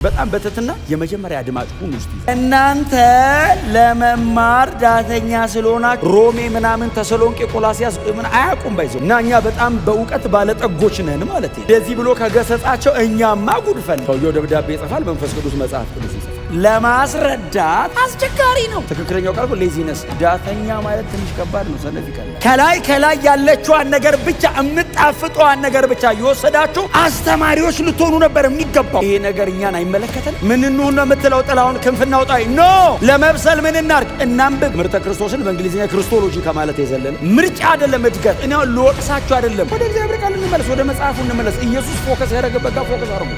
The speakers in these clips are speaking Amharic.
በጣም በተትና የመጀመሪያ አድማጭ ሁኑ እስቲ። እናንተ ለመማር ዳተኛ ስለሆናችሁ ሮሜ ምናምን ተሰሎንቄ ቆላሲያስ ምን አያውቁም ባይዘው እና እኛ በጣም በእውቀት ባለጠጎች ነን ማለት ነው። እንደዚህ ብሎ ከገሰጻቸው እኛማ ጉድፈን ሰውየው ደብዳቤ ይጽፋል፣ መንፈስ ቅዱስ መጽሐፍ ቅዱስ ይጽፋል። ለማስረዳት አስቸጋሪ ነው። ትክክለኛው ቃል ሌዚነስ። ዳተኛ ማለት ትንሽ ከባድ ነው፣ ሰነፍ ይቀላል። ከላይ ያለችዋን ነገር ብቻ የምጣፍጠዋን ነገር ብቻ እየወሰዳችሁ አስተማሪዎች ልትሆኑ ነበር የሚገባው። ይሄ ነገር እኛን አይመለከተንም። ምን እንሁን ነው የምትለው? ጥላውን ክንፍና ውጣይ ኖ ለመብሰል ምን እናርግ? እናንብብ። ምርተ ክርስቶስን በእንግሊዝኛ ክርስቶሎጂ ከማለት የዘለለ ምርጫ አይደለም እድገት። እኔ ልወቅሳችሁ አይደለም። ወደ እግዚአብሔር ቃል እንመለስ፣ ወደ መጽሐፉ እንመለስ። ኢየሱስ ፎከስ ያደረገበት ጋር ፎከስ አድርጉ።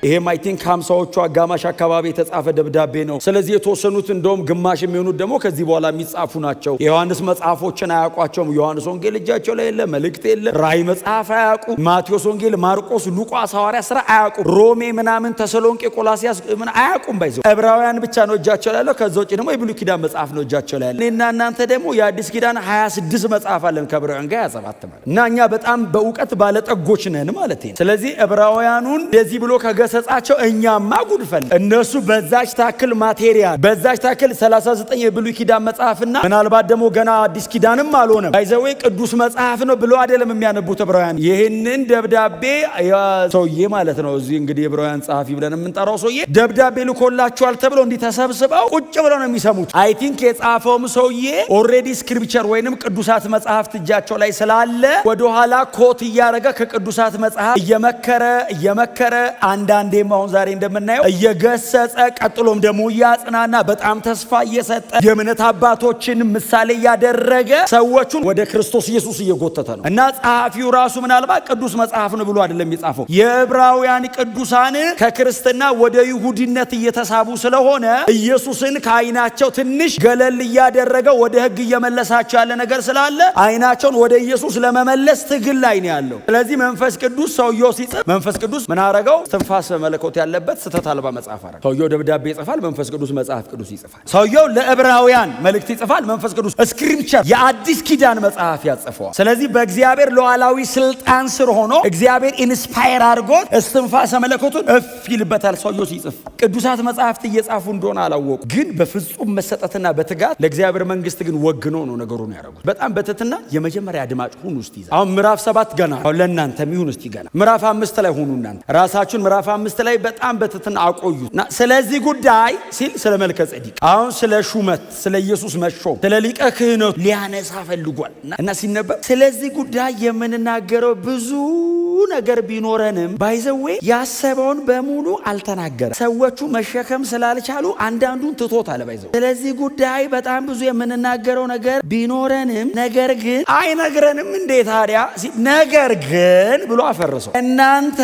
ይሄም አይ ቲንክ 50ዎቹ አጋማሽ አካባቢ የተጻፈ ደብዳቤ ነው። ስለዚህ የተወሰኑት እንደውም ግማሽ የሚሆኑት ደግሞ ከዚህ በኋላ የሚጻፉ ናቸው። የዮሐንስ መጽሐፎችን አያውቋቸውም። ዮሐንስ ወንጌል እጃቸው ላይ የለ፣ መልእክት የለ፣ ራእይ መጽሐፍ አያውቁ፣ ማቴዎስ ወንጌል፣ ማርቆስ፣ ሉቃስ፣ ሐዋርያ ሥራ አያውቁ፣ ሮሜ ምናምን ተሰሎንቄ ቆላሲያስ ምን አያውቁም። ባይዘው ዕብራውያን ብቻ ነው እጃቸው ላይ ያለው። ከዛ ውጪ ደግሞ የብሉይ ኪዳን መጽሐፍ ነው እጃቸው ላይ ያለው። እኔና እናንተ ደግሞ የአዲስ ኪዳን 26 መጽሐፍ አለን ከዕብራውያን ጋር 27 ማለት እና እኛ በጣም በእውቀት ባለጠጎች ነን ማለት ነው። ስለዚህ ዕብራውያኑን እንደዚህ ብሎ ከገሰጻቸው እኛማ ጉድፈን እነሱ በዛች ታክል ማቴሪያል በዛች ታክል 39 የብሉይ ኪዳን መጽሐፍና ምናልባት ደግሞ ገና አዲስ ኪዳንም አልሆነም ባይዘዌ ቅዱስ መጽሐፍ ነው ብሎ አይደለም የሚያነቡት ዕብራውያን። ይህንን ደብዳቤ ሰውዬ ማለት ነው እዚህ እንግዲህ ዕብራውያን ጸሐፊ ብለን የምንጠራው ሰውዬ ደብዳቤ ልኮላችኋል ተብለው እንዲተሰብስበው ቁጭ ብለው ነው የሚሰሙት። አይ ቲንክ የጻፈውም ሰውዬ ኦልሬዲ ስክሪፕቸር ወይንም ቅዱሳት መጽሐፍት እጃቸው ላይ ስላለ ወደኋላ ኮት እያደረገ ከቅዱሳት መጽሐፍ እየመከረ አንዳንዴም አሁን ዛሬ እንደምናየው እየገሰጸ ቀጥሎም ደግሞ እያጽናና በጣም ተስፋ እየሰጠ የእምነት አባቶችን ምሳሌ እያደረገ ሰዎቹን ወደ ክርስቶስ ኢየሱስ እየጎተተ ነው። እና ጸሐፊው ራሱ ምናልባት ቅዱስ መጽሐፍ ነው ብሎ አይደለም የጻፈው። የዕብራውያን ቅዱሳን ከክርስትና ወደ ይሁዲነት እየተሳቡ ስለሆነ ኢየሱስን ከዓይናቸው ትንሽ ገለል እያደረገ ወደ ሕግ እየመለሳቸው ያለ ነገር ስላለ ዓይናቸውን ወደ ኢየሱስ ለመመለስ ትግል ላይ ነው ያለው። ስለዚህ መንፈስ ቅዱስ ሰውየው ሲጽፍ መንፈስ ቅዱስ ምን አረገው? ትንፋስ መለኮት ያለበት ስተት አልባ መጽሐፍ አረገ። ሰውየው ደብዳቤ ይጽፋል፣ መንፈስ ቅዱስ መጽሐፍ ቅዱስ ይጽፋል። ሰውየው ለዕብራውያን መልእክት ይጽፋል፣ መንፈስ ቅዱስ ስክሪፕቸር የአዲስ ኪዳን መጽሐፍ ያጽፈዋል። ስለዚህ በእግዚአብሔር ሉዓላዊ ስልጣን ስር ሆኖ እግዚአብሔር ኢንስፓየር አድርጎት እስትንፋሰ መለኮቱን እፍ ይልበታል ሰውየው ሲጽፍ። ቅዱሳት መጽሐፍት እየጻፉ እንደሆነ አላወቁ፣ ግን በፍጹም መሰጠትና በትጋት ለእግዚአብሔር መንግስት ግን ወግኖ ነው ነገሩን ያደረጉት። በጣም በትትና የመጀመሪያ አድማጭ ሁኑ እስቲ። አሁን ምዕራፍ 7 ገና አሁን ለእናንተ የሚሆን እስቲ ገና ምዕራፍ 5 ላይ ሁኑ። እናንተ ራሳችሁን ምዕራፍ 5 ላይ በጣም በትትና አቆዩና ስለዚህ ጉዳይ ሲል ስለ መልከ ጼዴቅ አሁን ስለ ሹመት ስለ ኢየሱስ መሾም ስለ ሊቀ ክህነቱ ሊያነሳ ፈልጓል እና ሲነበብ ስለዚህ ጉዳይ የምንናገረው ብዙ ነገር ቢኖረንም ባይዘዌ ያሰበውን በሙሉ አልተናገረም። ሰዎቹ መሸከም ስላልቻሉ አንዳንዱን ትቶታል ባይዘው። ስለዚህ ጉዳይ በጣም ብዙ የምንናገረው ነገር ቢኖረንም ነገር ግን አይነግረንም እንዴ ታዲያ? ነገር ግን ብሎ አፈረሰው። እናንተ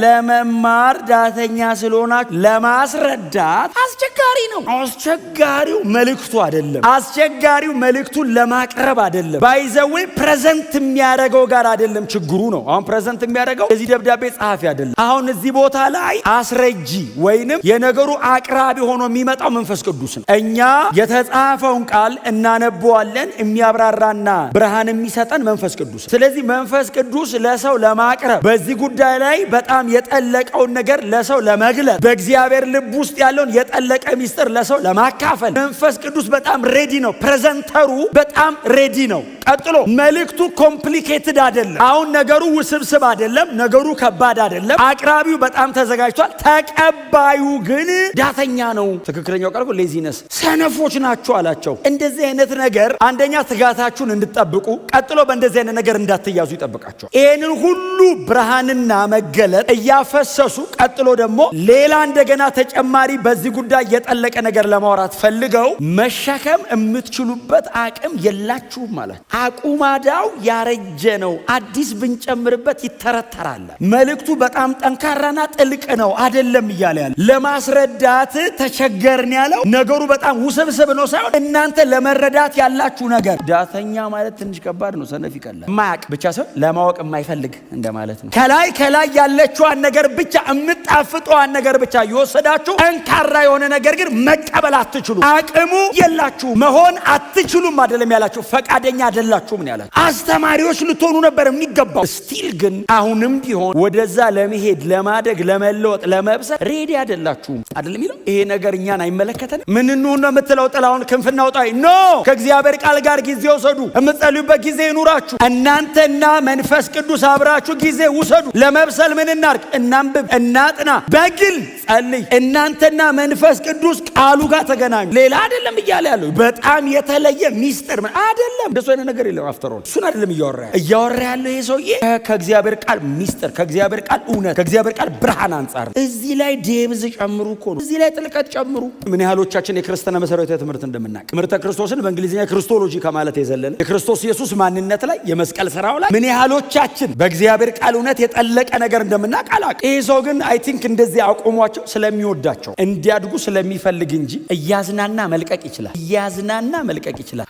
ለመማር ዳተኛ ስለሆናችሁ ለማስረዳት አስቸጋሪ ነው። አስቸጋሪው መልእክቱ አይደለም። አስቸጋሪው መልእክቱን ለማቅረብ አይደለም። ባይዘዌ ፕሬዘንት የሚያደርገው ጋር አይደለም ችግሩ ነው። አሁን ፕሬዘንት የሚያደርገው እዚህ ደብዳቤ ጸሐፊ አይደለም። አሁን እዚህ ቦታ ላይ አስረጂ ወይንም የነገሩ አቅራቢ ሆኖ የሚመጣው መንፈስ ቅዱስ ነው። እኛ የተጻፈውን ቃል እናነበዋለን። የሚያብራራና ብርሃን የሚሰጠን መንፈስ ቅዱስ። ስለዚህ መንፈስ ቅዱስ ለሰው ለማቅረብ በዚህ ጉዳይ ላይ በጣም የጠለቀውን ነገር ለሰው ለመግለጥ በእግዚአብሔር ልብ ውስጥ ያለውን የጠለቀ ሚስጥር ለሰው ለማካፈል መንፈስ ቅዱስ በጣም ሬዲ ነው። ፕሬዘንተሩ በጣም ሬዲ ነው። ቀጥሎ መልእክቱ ኮምፕሊኬትድ አይደለም። አሁን ነገሩ ውስብስብ አይደለም። ነገሩ ከባድ አይደለም። አቅራቢው በጣም ተዘጋጅቷል። ተቀባዩ ግን ዳተኛ ነው። ትክክለኛው ቃል ሌዚነስ፣ ሰነፎች ናቸው አላቸው። እንደዚህ አይነት ነገር አንደኛ ትጋታችሁን እንድትጠብቁ፣ ቀጥሎ በእንደዚህ አይነት ነገር እንዳትያዙ ይጠብቃቸዋል። ይህንን ሁሉ ብርሃንና መገለጥ እያፈሰሱ ቀጥሎ ደግሞ ሌላ እንደገና ተጨማሪ በዚህ ጉዳይ የጠለቀ ነገር ለማውራት ፈልገው መሸከም የምትችሉበት አቅም የላችሁም ማለት። አቁማዳው ያረጀ ነው፣ አዲስ ብንጨምርበት ይተረተራል። መልእክቱ በጣም ጠንካራና ጥልቅ ነው አይደለም እያለ ያለ ለማስረዳት ተቸገርን ያለው ነገሩ በጣም ውስብስብ ነው ሳይሆን እናንተ ለመረዳት ያላችሁ ነገር። ዳተኛ ማለት ትንሽ ከባድ ነው፣ ሰነፍ ይቀላል። ማያቅ ብቻ ሰው ለማወቅ የማይፈልግ እንደማለት ነው። ከላይ ያለችዋን ነገር ብቻ ብቻ የምጣፍጠዋን ነገር ብቻ እየወሰዳችሁ ጠንካራ የሆነ ነገር ግን መቀበል አትችሉ፣ አቅሙ የላችሁ፣ መሆን አትችሉም አይደለም ያላችሁ፣ ፈቃደኛ አይደላችሁም ነው ያላችሁ። አስተማሪዎች ልትሆኑ ነበር የሚገባው። ስቲል ግን አሁንም ቢሆን ወደዛ ለመሄድ ለማደግ ለመለወጥ ለመብሰል ሬዲ አይደላችሁም አይደለም ይለው። ይሄ ነገር እኛን አይመለከተንም። ምን እንሁን ነው የምትለው? ጥላውን ክንፍና ውጣይ ኖ። ከእግዚአብሔር ቃል ጋር ጊዜ ወሰዱ። የምትጸልዩበት ጊዜ ይኑራችሁ። እናንተና መንፈስ ቅዱስ አብራችሁ ጊዜ ውሰዱ። ለመብሰል ምን እናርግ? እናንብብ፣ እናጥና፣ በግል ጸልይ። እናንተና መንፈስ ቅዱስ ቃሉ ጋር ተገናኙ። ሌላ አይደለም እያለ ያለው በጣም የተለየ ሚስጥር አይደለም። እንደሱ አይነት ነገር የለም። አፍተሮል እሱን አይደለም እያወራ ያለው ይሄ ሰውዬ ከእግዚአብሔር ቃል ሚስጥር፣ ከእግዚአብሔር ቃል እውነት፣ ከእግዚአብሔር ቃል ብርሃን አንጻር እዚህ ላይ ዴብዝ ጨምሩ እኮ ነው። እዚህ ላይ ጥልቀት ጨምሩ። ምን ያህሎቻችን የክርስትና መሰረታዊ ትምህርት እንደምናውቅ ትምህርተ ክርስቶስን በእንግሊዝኛ ክርስቶሎጂ ከማለት የዘለለ የክርስቶስ ኢየሱስ ማንነት ላይ የመስቀል ስራው ላይ ምን ያህሎቻችን በእግዚአብሔር ቃል እውነት የጠለቀ ነገር እንደምናውቅ አላውቅም። ይሄ ሰው ግን አይ ቲንክ እንደዚህ አቆሟቸው ስለሚወዳቸው እንዲያድጉ ስለሚፈልግ እንጂ እያዝናና መልቀቅ ይችላል።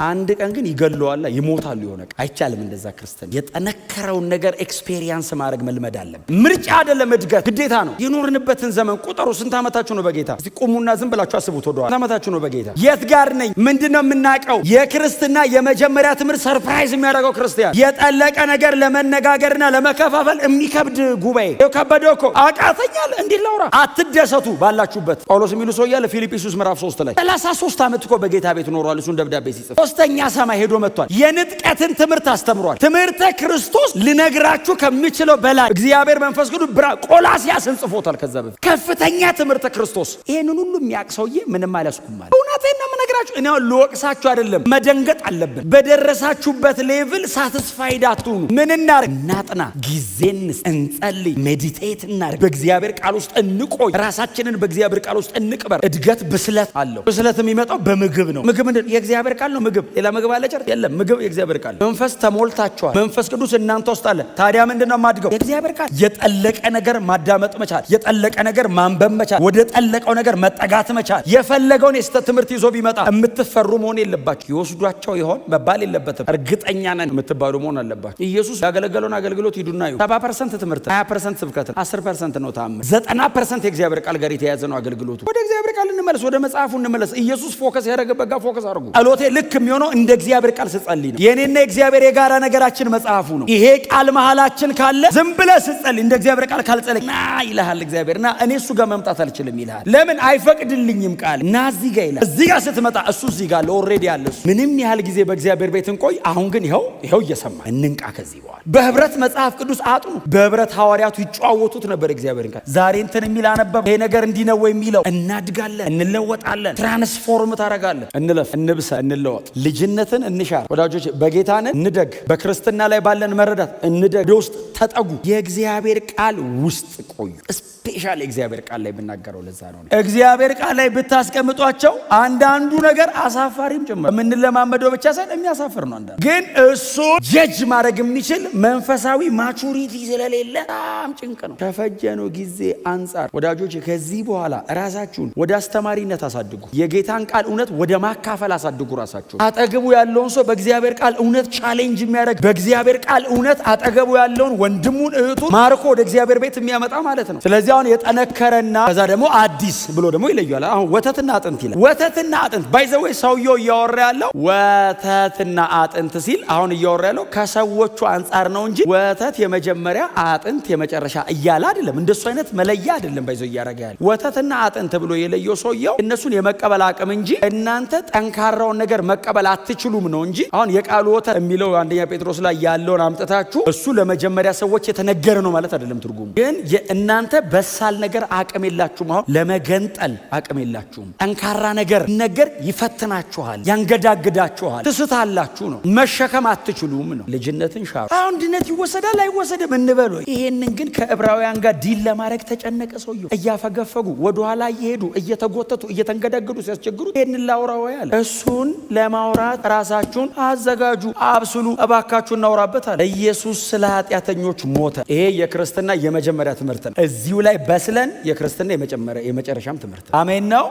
አንድ ቀን ግን ይገለዋል፣ ይሞታሉ። የሆነ አይቻልም። እንደዛ ክርስቲያን የጠነከረውን ነገር ኤክስፔሪየንስ ማድረግ መልመድ አለብን። ምርጫ አይደለም፣ እድገት ግዴታ ነው። የኖርንበትን ዘመን ቁጠሩ። ስንት ዓመታችሁ ነው በጌታ? እስቲ ቁሙና ዝም ብላችሁ አስቡት። ወደኋላ ስንት ዓመታችሁ ነው በጌታ? የት ጋር ነኝ? ምንድነው የምናውቀው? የክርስትና የመጀመሪያ ትምህርት ሰርፕራይዝ የሚያደርገው ክርስቲያን የጠለቀ ነገር ለመነጋገርና ለመከፋፈል የሚከብድ ጉባኤ ከበደ እኮ አቃተኛል። እንዲህ ላውራ አትደሰቱ ባላችሁበት። ጳውሎስ የሚሉ ሰው ያለ ፊልጵስዩስ ምዕራፍ 3 ላይ 33 ዓመት እኮ በጌታ ቤት ኖሯል። እሱን ደብዳቤ ሲጽፍ ሶስተኛ ሰማይ ሄዶ መጥቷል። የንጥቀትን ትምህርት አስተምሯል። ትምህርተ ክርስቶስ ልነግራችሁ ከሚችለው በላይ እግዚአብሔር መንፈስ ቅዱስ ቆላስያስን ጽፎታል። ከዛ በፊት ከፍተኛ ትምህርተ ክርስቶስ። ይሄንን ሁሉ የሚያውቅ ሰውዬ ምንም አላስኩም ማለት እውነቴን ነው የምነግራችሁ። እኔ ልወቅሳችሁ አይደለም፣ መደንገጥ አለብን። በደረሳችሁበት ሌቭል ሳትስፋይድ አትሁኑ። ምን እናርግ? እናጥና፣ ጊዜን እንጸልይ፣ ሜዲቴት እናርግ፣ በእግዚአብሔር ቃል ውስጥ እንቆይ፣ ራሳችንን በእግዚአብሔር ቃል ውስጥ እንቅበር። እድገት ብስለት አለው። ብስለት የሚመጣው በምግብ ነው። ምግብ ምንድን? የእግዚአብሔር ቃል ነው። ምግብ ሌላ ምግብ አለ? ጨርስ የለም። ምግብ የእግዚአብሔር ቃል። መንፈስ ተሞልታችኋል። መንፈስ ቅዱስ እናንተ ውስጥ አለ። ታዲያ ምንድነው ማድገው? የእግዚአብሔር ቃል። የጠለቀ ነገር ማዳመጥ መቻል፣ የጠለቀ ነገር ማንበብ መቻል፣ ወደ ጠለቀው ነገር መጠጋት መቻል። የፈለገውን የስተት ትምህርት ይዞ ቢመጣ የምትፈሩ መሆን የለባችሁ። ይወስዷቸው ይሆን መባል የለበትም። እርግጠኛ ነን የምትባሉ መሆን አለባችሁ። ኢየሱስ ያገለገለውን አገልግሎት ሂዱና እዩ። 70% ትምህርት፣ 20% ስብከት፣ 10% ነው ተአምር፣ 90% የእግዚአብሔር ቃል ጋር የተያያዘ ነው አገልግሎቱ። ወደ እግዚአብሔር ቃል እንመለስ፣ ወደ መጽሐፉ እንመለስ። ኢየሱስ ፎከስ ያደረገበት ጋር ፎከስ አድርጉ። ጸሎቴ ልክ የሚሆነው እንደ እግዚአብሔር ቃል ስጸልይ ነው። የኔና የእግዚአብሔር የጋራ ነገራችን መጽሐፉ ነው። ይሄ ቃል መሃላችን ካለ ዝም ብለህ ስጸልይ እንደ እግዚአብሔር ቃል ካልጸለይ ና ይልሃል እግዚአብሔር። ና እኔ እሱ ጋር መምጣት አልችልም ይልሃል። ለምን? አይፈቅድልኝም ቃል። ና እዚህ ጋር ይላል። እዚህ ጋር ስትመጣ እሱ እዚህ ጋር ኦልሬዲ አለ። እሱ ምንም ያህል ጊዜ በእግዚአብሔር ቤት እንቆይ፣ አሁን ግን ይኸው እየሰማ እንንቃ። ከዚህ በኋላ በህብረት መጽሐፍ ቅዱስ አጥኑ። በህብረት ሐዋርያቱ ይጨዋወቱት ነበር እግዚአብሔርን ቃል። ዛሬ እንትን የሚል አነበብ፣ ይሄ ነገር እንዲህ ነው የሚለው። እናድጋለን፣ እንለወጣለን፣ ትራንስፎርም ታደርጋለን። እንለፍ፣ እንብሰ፣ እንለወጥ፣ ልጅነትን እንሻር። ወዳጆች በጌታን እንደግ፣ በክርስትና ላይ ባለን መረዳት እንደግ፣ ውስጥ ተጠጉ፣ የእግዚአብሔር ቃል ውስጥ ቆዩ። ስፔሻል የእግዚአብሔር ቃል ላይ ብናገረው ለዛ ነው። እግዚአብሔር ቃል ላይ ብታስቀምጧቸው አንዳንዱ ነገር አሳፋሪም ጭምር የምንለማመደው ብቻ ሳይሆን የሚያሳፍር ነው። አንዳንዱ ግን እሱ ጀጅ ማድረግ የሚችል መንፈሳዊ ማቹሪቲ ስለሌለ በጣም ጭንቅ ነው። ከፈጀነው ጊዜ አንጻር ወዳጆች ከዚህ በኋላ ራሳችሁን ወደ አስተማሪነት አሳድጉ። የጌታን ቃል እውነት ወደ ማካፈል አሳድጉ። ራሳችሁን አጠገቡ ያለውን ሰው በእግዚአብሔር ቃል እውነት ቻሌንጅ የሚያደርግ በእግዚአብሔር ቃል እውነት አጠገቡ ያለውን ወንድሙን እህቱን ማርኮ ወደ እግዚአብሔር ቤት የሚያመጣ ማለት ነው። ስለዚህ አሁን የጠነከረና ከዛ ደግሞ አዲስ ብሎ ደግሞ ይለያል። አሁን ወተትና አጥንት ይላል። ወተትና አጥንት ባይዘዌ ሰውየው እያወራ ያለው ወተትና አጥንት ሲል አሁን እያወራ ያለው ከሰዎቹ አንጻር ነው እንጂ ወተት የመጀመሪያ አጥንት የመጨረሻ እያለ አይደለም። እንደሱ አይነት መለያ አይደለም ባይዘው እያረጋ ያለ። ወተትና አጥንት ብሎ የለየው ሰውየው እነሱን የመቀበል አቅም እንጂ እናንተ ጠንካራውን ነገር መቀበል አትችሉም ነው እንጂ አሁን የቃሉ ወተት የሚለው አንደኛ ጴጥሮስ ላይ ያለውን አምጥታችሁ እሱ ለመጀመሪያ ሰዎች የተነገረ ነው ማለት አይደለም ትርጉሙ። ግን እናንተ በሳል ነገር አቅም የላችሁም። አሁን ለመገንጠል አቅም የላችሁም። ጠንካራ ነገር ነገር ይፈትናችኋል፣ ያንገዳግዳችኋል፣ ትስታላችሁ ነው። መሸከም አትችሉም ነው። ልጅነትን ሻሩ። አሁን ድነት ይወሰዳል አይወሰድም እንበሉ። ይሄንን ግን ከዕብራውያን ጋር ዲል ለማድረግ ተጨነቀ ሰውየው። እያፈገፈጉ ወደኋላ እየሄዱ እየተጎተቱ እየተንገዳገዱ ሲያስቸግሩ ይሄንን ላውራው ያለ። እሱን ለማውራት ራሳችሁን አዘጋጁ፣ አብስሉ። እባካችሁ እናውራበታል። ኢየሱስ ስለ ኃጢአተኞች ሞተ። ይሄ የክርስትና የመጀመሪያ ትምህርት ነው። እዚሁ ላይ በስለን የክርስትና የመጨረሻም ትምህርት። አሜን ነው።